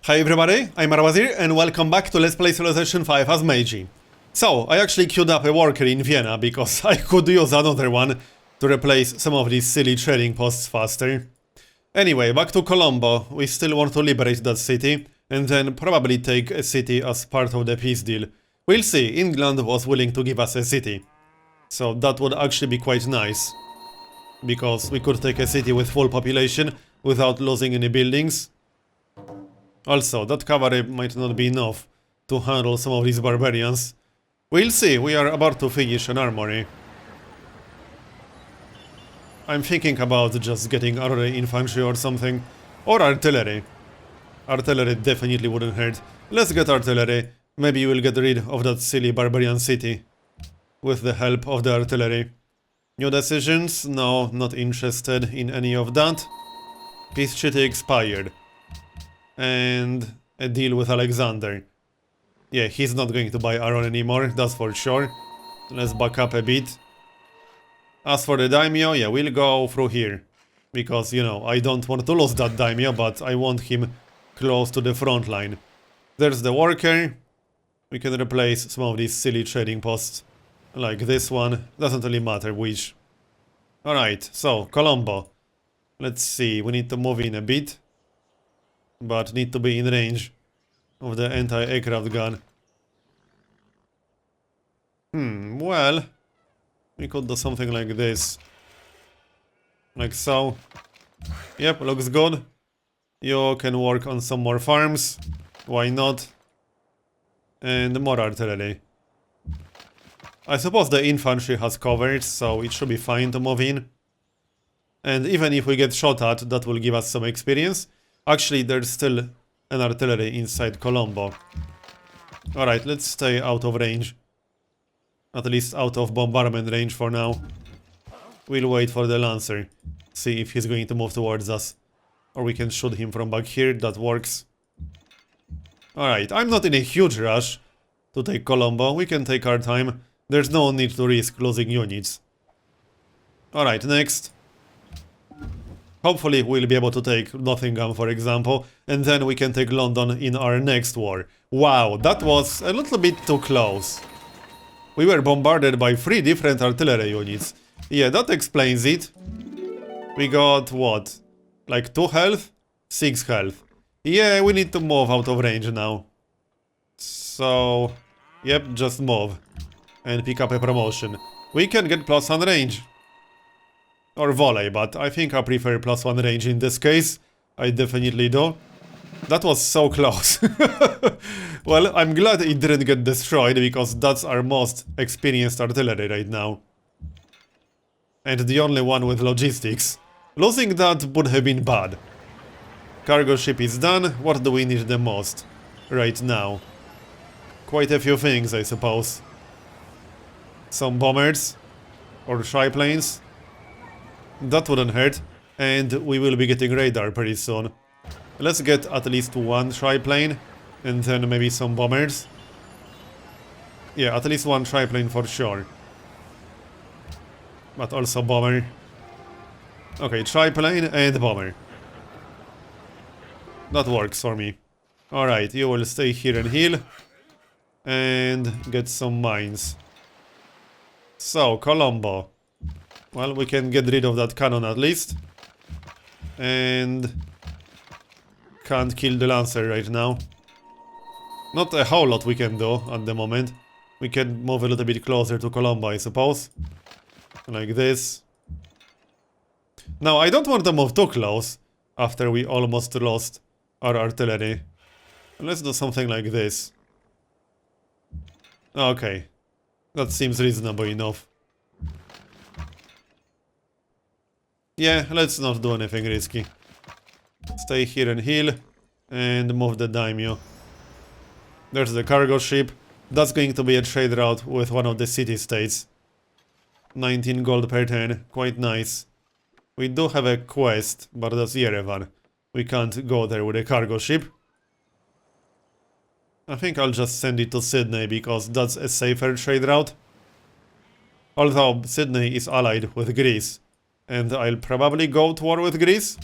Hi everybody, I'm Marbozir and welcome back to Let's Play Civilization 5 as Meiji. So, I actually queued up a worker in Vienna because I could use another one to replace some of these silly trading posts faster. Anyway, back to Colombo. We still want to liberate that city and then probably take a city as part of the peace deal. We'll see, England was willing to give us a city. So that would actually be quite nice. Because we could take a city with full population without losing any buildings. Also, that cavalry might not be enough to handle some of these barbarians. We'll see, we are about to finish an armory. I'm thinking about just getting artillery infantry or something. Or artillery. Artillery definitely wouldn't hurt. Let's get artillery. Maybe we'll get rid of that silly barbarian city. With the help of the artillery. New decisions? No, not interested in any of that. Peace treaty expired. And a deal with Alexander. Yeah, he's not going to buy iron anymore, that's for sure. Let's back up a bit. As for the daimyo, yeah, we'll go through here. Because, you know, I don't want to lose that daimyo, but I want him close to the front line. There's the worker. We can replace some of these silly trading posts. Like this one. Doesn't really matter which. Alright, so, Colombo. Let's see, we need to move in a bit. But need to be in range of the anti-aircraft gun. Well, we could do something like this. Like so. Yep, looks good. You can work on some more farms. Why not? And more artillery. I suppose the infantry has covered, so it should be fine to move in. And even if we get shot at, that will give us some experience. Actually, there's still an artillery inside Colombo. Alright, let's stay out of range. At least out of bombardment range for now. We'll wait for the Lancer. See if he's going to move towards us. Or we can shoot him from back here, that works. Alright, I'm not in a huge rush to take Colombo. We can take our time. There's no need to risk losing units. Alright, next. Hopefully we'll be able to take Nottingham, for example, and then we can take London in our next war. Wow, that was a little bit too close. We were bombarded by 3 different artillery units. Yeah, that explains it. We got, what? Like 2 health? 6 health. Yeah, we need to move out of range now. So, yep, just move. And pick up a promotion. We can get +1 range. Or volley, but I think I prefer +1 range in this case. I definitely do. That was so close. Well, I'm glad it didn't get destroyed, because that's our most experienced artillery right now. And the only one with logistics. Losing that would have been bad. Cargo ship is done. What do we need the most right now? Quite a few things, I suppose. Some bombers. Or triplanes. That wouldn't hurt, and we will be getting radar pretty soon. Let's get at least 1 triplane, and then maybe some bombers. Yeah, at least 1 triplane for sure. But also bomber. Okay, triplane and bomber. That works for me. Alright, you will stay here and heal. And get some mines. So, Colombo. Well, we can get rid of that cannon at least. And can't kill the Lancer right now. Not a whole lot we can do at the moment. We can move a little bit closer to Colombo, I suppose. Like this. Now, I don't want to move too close after we almost lost our artillery. Let's do something like this. Okay. That seems reasonable enough. Yeah, let's not do anything risky. Stay here and heal. And move the daimyo. There's the cargo ship. That's going to be a trade route with one of the city-states. 19 gold per turn. Quite nice. We do have a quest, but that's Yerevan. We can't go there with a cargo ship. I think I'll just send it to Sydney, because that's a safer trade route. Although Sydney is allied with Greece. And I'll probably go to war with Greece.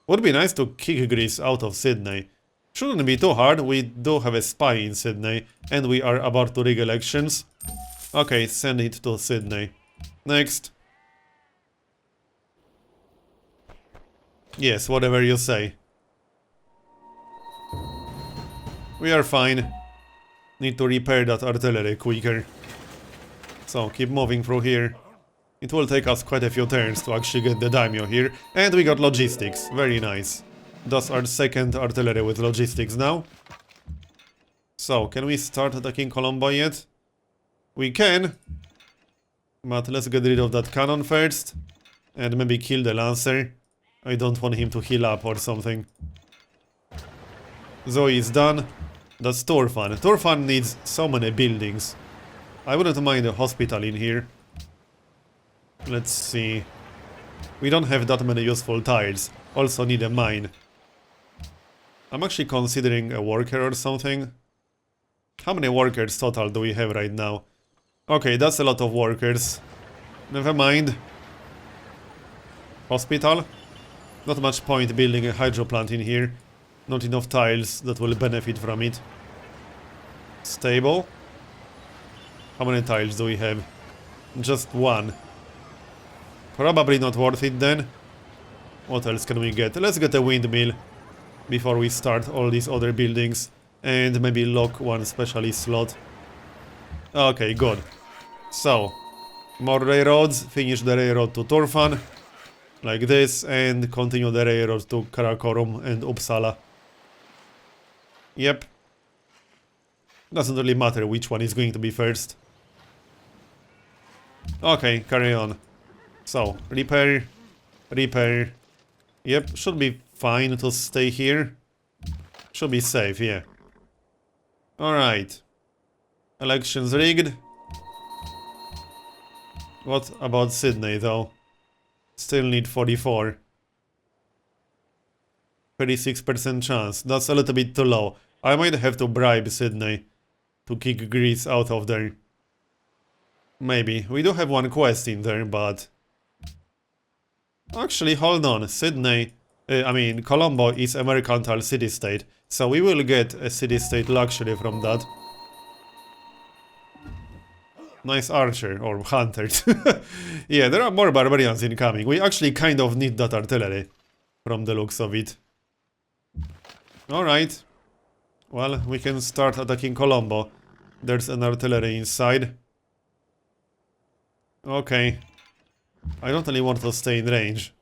Would be nice to kick Greece out of Sydney. Shouldn't be too hard, we do have a spy in Sydney, and we are about to rig elections. Okay, send it to Sydney. Next. Yes, whatever you say. We are fine. Need to repair that artillery quicker. So, keep moving through here. It will take us quite a few turns to actually get the daimyo here. And we got logistics. Very nice. That's our second artillery with logistics now. So, can we start attacking Colombo yet? We can. But let's get rid of that cannon first. And maybe kill the lancer. I don't want him to heal up or something. Zoe is done. That's Turfan. Turfan needs so many buildings. I wouldn't mind a hospital in here. Let's see. We don't have that many useful tiles. Also need a mine. I'm actually considering a worker or something. How many workers total do we have right now? Okay, that's a lot of workers. Never mind. Hospital? Not much point building a hydro plant in here. Not enough tiles that will benefit from it. Stable? How many tiles do we have? Just one. Probably not worth it then. What else can we get? Let's get a windmill before we start all these other buildings. And maybe lock one specialist slot. Okay, good. So, more railroads. Finish the railroad to Turfan. Like this. And continue the railroad to Karakorum and Uppsala. Yep. Doesn't really matter which one is going to be first. Okay, carry on. So, repair. Repair. Yep, should be fine to stay here. Should be safe, yeah. Alright. Elections rigged. What about Sydney, though? Still need 44. 36% chance. That's a little bit too low. I might have to bribe Sydney to kick Greece out of there. Maybe. We do have one quest in there, but... Actually, hold on. Sydney... Colombo is a mercantile city-state, so we will get a city-state luxury from that. Nice archer, or hunter. Yeah, there are more barbarians incoming. We actually kind of need that artillery, from the looks of it. Alright. Well, we can start attacking Colombo. There's an artillery inside. Okay. I don't really want to stay in range.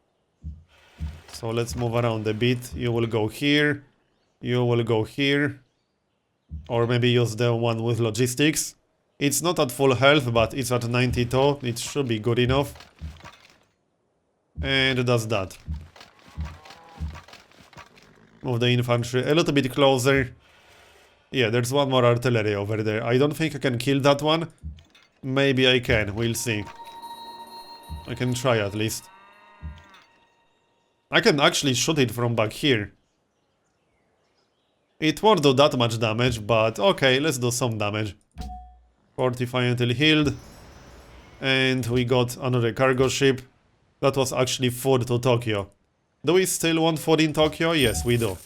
So let's move around a bit. You will go here. You will go here. Or maybe use the one with logistics. It's not at full health, but it's at 92. It should be good enough. And that's that. Move the infantry a little bit closer. Yeah, there's one more artillery over there. I don't think I can kill that one. Maybe I can, we'll see. I can try at least. I can actually shoot it from back here. It won't do that much damage, but okay, let's do some damage. Fortify until healed. And we got another cargo ship. That was actually food to Tokyo. Do we still want food in Tokyo? Yes, we do.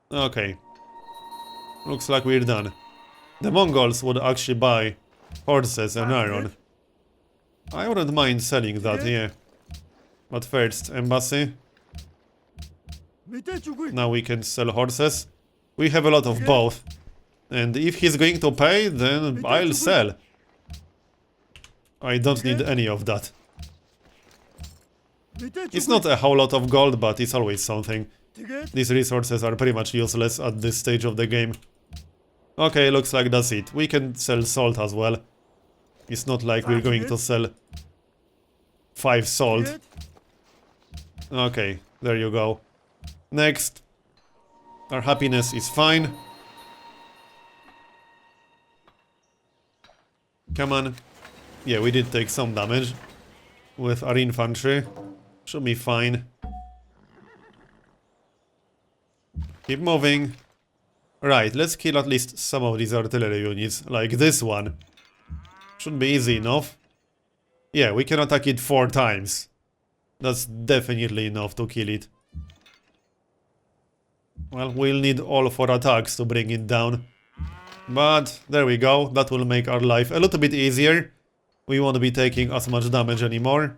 Okay. Looks like we're done. The Mongols would actually buy horses and iron. I wouldn't mind selling that, yeah. But first, embassy. Now we can sell horses. We have a lot of both. And if he's going to pay, then I'll sell. I don't need any of that. It's not a whole lot of gold, but it's always something. These resources are pretty much useless at this stage of the game. Okay, looks like that's it. We can sell salt as well. It's not like we're going to sell 5 salt. Okay, there you go. Next. Our happiness is fine. Come on. Yeah, we did take some damage with our infantry. Should be fine. Keep moving. Right, let's kill at least some of these artillery units, like this one. Should be easy enough. Yeah, we can attack it 4 times. That's definitely enough to kill it. Well, we'll need all 4 attacks to bring it down. But there we go, that will make our life a little bit easier. We won't be taking as much damage anymore.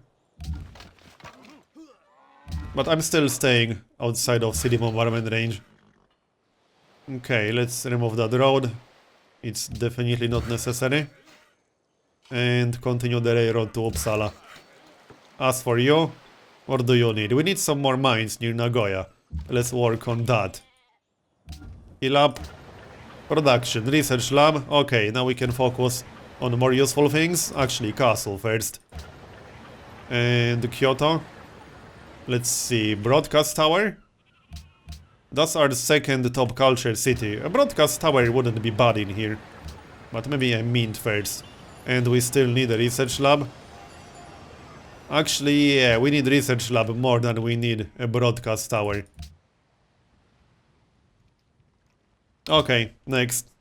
But I'm still staying outside of city bombardment range. Okay, let's remove that road. It's definitely not necessary. And continue the railroad to Uppsala. As for you, what do you need? We need some more mines near Nagoya. Let's work on that. Heal up. Production, research lab. Okay, now we can focus on more useful things. Actually, castle first. And Kyoto. Let's see, broadcast tower. That's our second top culture city. A broadcast tower wouldn't be bad in here. But maybe a mint first. And we still need a research lab. Actually, yeah, we need research lab more than we need a broadcast tower. Okay, next.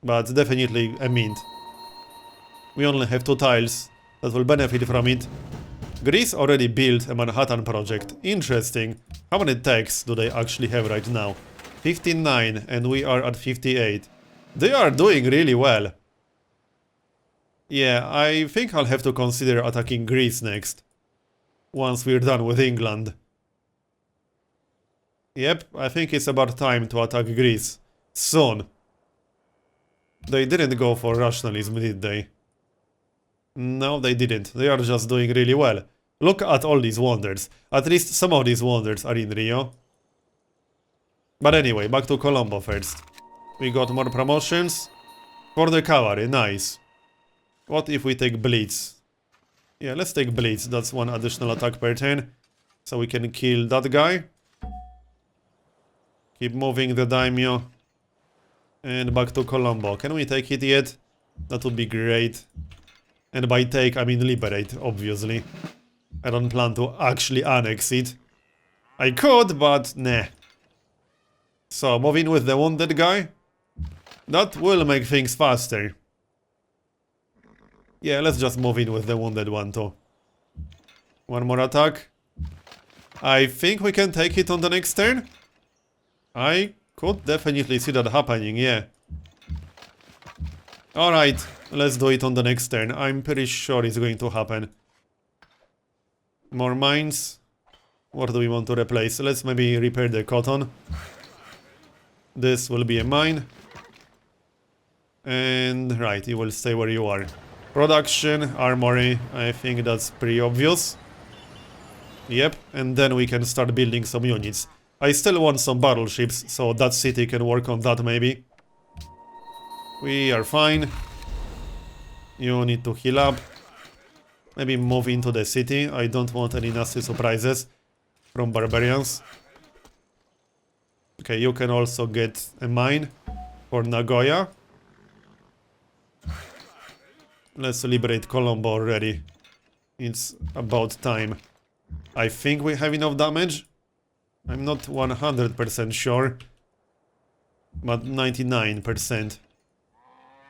But definitely a mint. We only have 2 tiles that will benefit from it. Greece already built a Manhattan project. Interesting. How many techs do they actually have right now? 59, and we are at 58. They are doing really well. Yeah, I think I'll have to consider attacking Greece next. Once we're done with England. Yep, I think it's about time to attack Greece. Soon. They didn't go for rationalism, did they? No, they didn't. They are just doing really well. Look at all these wonders. At least some of these wonders are in Rio. But anyway, back to Colombo first. We got more promotions. For the cavalry, nice. What if we take Blitz? Yeah, let's take Blitz. That's 1 additional attack per turn. So we can kill that guy. Keep moving the daimyo. And back to Colombo. Can we take it yet? That would be great. And by take, I mean liberate, obviously. I don't plan to actually annex it. I could, but nah. So, move in with the wounded guy. That will make things faster. Yeah, let's just move in with the wounded one too. 1 more attack. I think we can take it on the next turn. I could definitely see that happening, yeah. Alright, let's do it on the next turn. I'm pretty sure it's going to happen. More mines. What do we want to replace? Let's maybe repair the cotton. This will be a mine. And right, you will stay where you are. Production, armory, I think that's pretty obvious. Yep, and then we can start building some units. I still want some battleships, so that city can work on that maybe. We are fine. You need to heal up. Maybe move into the city. I don't want any nasty surprises from barbarians. Okay, you can also get a mine for Nagoya. Let's liberate Colombo already. It's about time. I think we have enough damage. I'm not 100% sure. But 99%.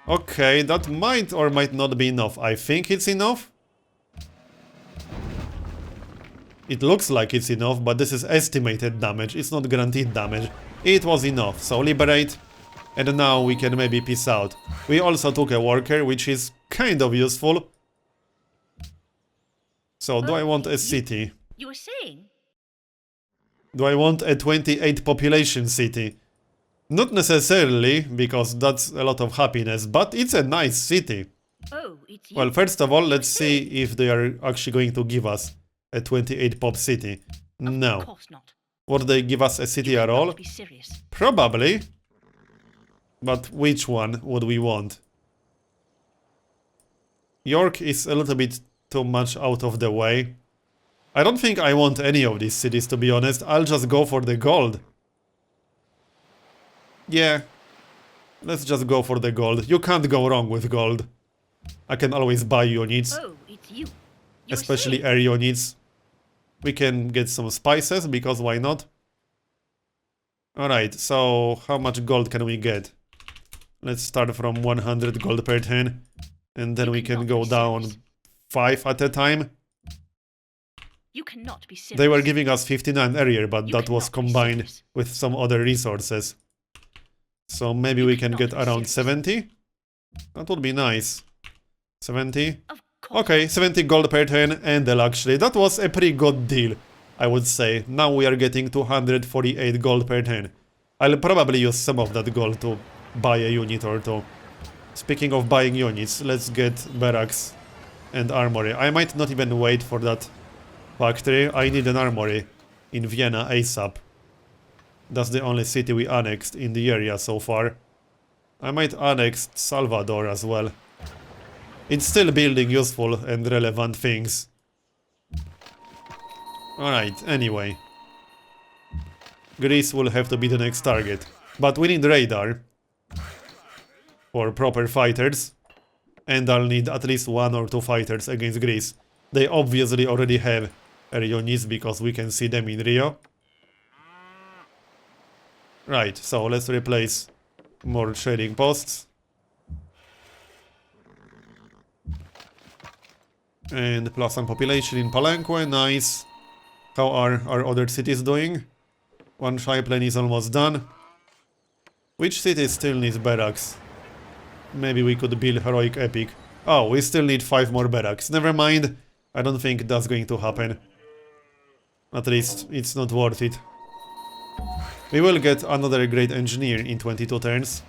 Okay, that might or might not be enough. I think it's enough. It looks like it's enough, but this is estimated damage. It's not guaranteed damage. It was enough, so liberate. And now we can maybe peace out. We also took a worker, which is kind of useful. So, do I want a city? You were saying? Do I want a 28 population city? Not necessarily, because that's a lot of happiness, but it's a nice city. Oh, it's you. Well, first of all, let's see if they are actually going to give us a 28 pop city. No. Of course not. Would they give us a city at all? Be serious. Probably. But which one would we want? York is a little bit too much out of the way. I don't think I want any of these cities, to be honest. I'll just go for the gold. Yeah. Let's just go for the gold. You can't go wrong with gold. I can always buy units. Oh, it's you. Especially air units. We can get some spices, because why not? Alright, so how much gold can we get? Let's start from 100 gold per turn. And then we can go down 5 at a time. You cannot be serious. They were giving us 59 earlier, but You that was cannot be combined serious. with some other resources. So maybe You we can cannot get be around serious. 70? That would be nice. 70? Of course. Okay, 70 gold per turn, and actually, that was a pretty good deal, I would say. Now we are getting 248 gold per turn. I'll probably use some of that gold to buy a unit or two. Speaking of buying units, let's get barracks and armory. I might not even wait for that factory. I need an armory in Vienna ASAP. That's the only city we annexed in the area so far. I might annex Salvador as well. It's still building useful and relevant things. Alright, anyway. Greece will have to be the next target. But we need radar for proper fighters. And I'll need at least 1 or 2 fighters against Greece. They obviously already have air units because we can see them in Rio. Right, so let's replace more trading posts. And plus some population in Palenque, nice. How are our other cities doing? One Shaiplane is almost done. Which city still needs barracks? Maybe we could build Heroic Epic. Oh, we still need 5 more barracks. Never mind. I don't think that's going to happen. At least, it's not worth it. We will get another great engineer in 22 turns.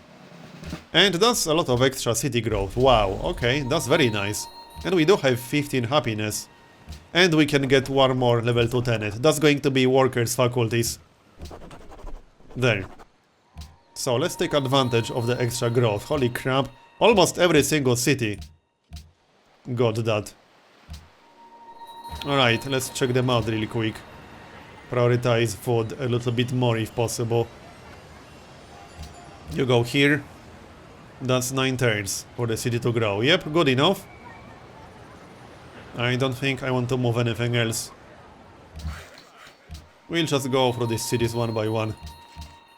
And that's a lot of extra city growth. Wow, okay, that's very nice. And we do have 15 happiness. And we can get 1 more level 2 tenet. That's going to be workers' faculties. There. So let's take advantage of the extra growth. Holy crap. Almost every single city got that. Alright, let's check them out really quick. Prioritize food a little bit more if possible. You go here. That's 9 turns for the city to grow. Yep, good enough. I don't think I want to move anything else. We'll just go through these cities one by one.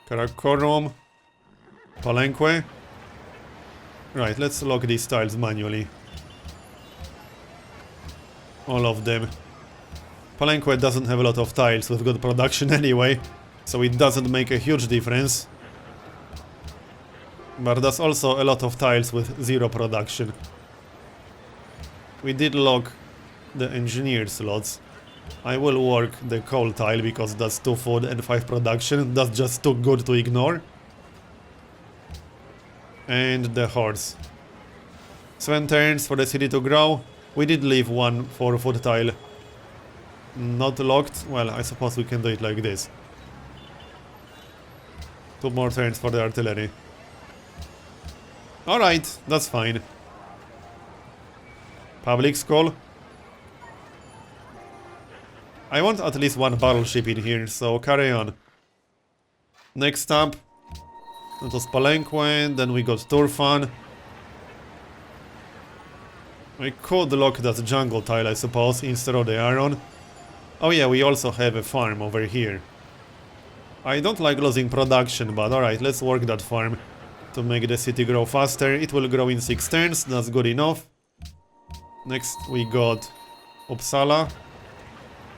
Karakorum. Palenque. Right, let's lock these tiles manually. All of them. Palenque doesn't have a lot of tiles with good production anyway, so it doesn't make a huge difference. But that's also a lot of tiles with 0 production. We did lock the engineer slots. I will work the coal tile because that's 2 food and 5 production. That's just too good to ignore. And the horse. 7 turns for the city to grow. We did leave 1 for food tile not locked. Well, I suppose we can do it like this. 2 more turns for the artillery. Alright, that's fine. Public school. I want at least 1 battleship in here, so carry on. Next up, that was Palenque, then we got Turfan. I could lock that jungle tile, I suppose, instead of the iron. Oh yeah, we also have a farm over here. I don't like losing production, but alright, let's work that farm to make the city grow faster. It will grow in 6 turns, that's good enough. Next we got Uppsala.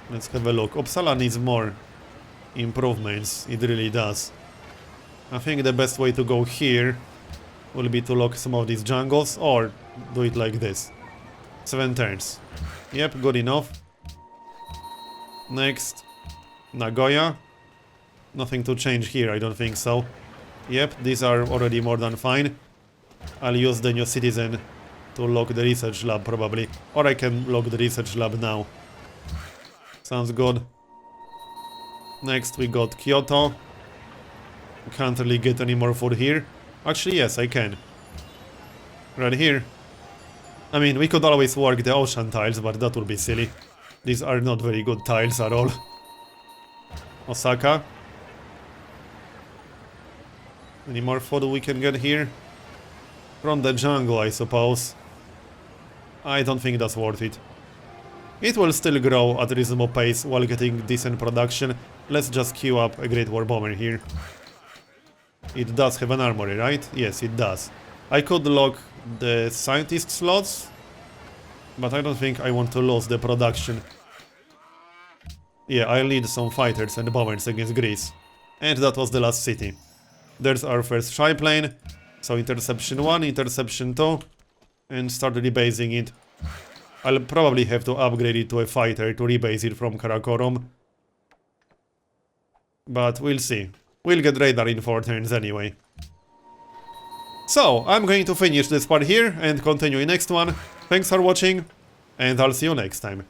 Let's have a look. Uppsala needs more improvements, it really does. I think the best way to go here will be to lock some of these jungles, or do it like this. 7 turns. Yep, good enough. Next, Nagoya. Nothing to change here, I don't think so. Yep, these are already more than fine. I'll use the new citizen to lock the research lab probably. Or I can lock the research lab now. Sounds good. Next we got Kyoto. Can't really get any more food here. Actually, yes, I can. Right here. I mean, we could always work the ocean tiles, but that would be silly. These are not very good tiles at all. Osaka. Any more food we can get here? From the jungle, I suppose. I don't think that's worth it. It will still grow at a reasonable pace while getting decent production. Let's just queue up a Great War Bomber here. It does have an armory, right? Yes, it does. I could lock the scientist slots, but I don't think I want to lose the production Yeah, I'll need some fighters and bombers against Greece. And that was the last city. There's our first triplane. So interception 1, interception 2. And start rebasing it. I'll probably have to upgrade it to a fighter to rebase it from Karakorum. But we'll see. We'll get radar in 4 turns anyway. So, I'm going to finish this part here and continue in next one. Thanks for watching, and I'll see you next time.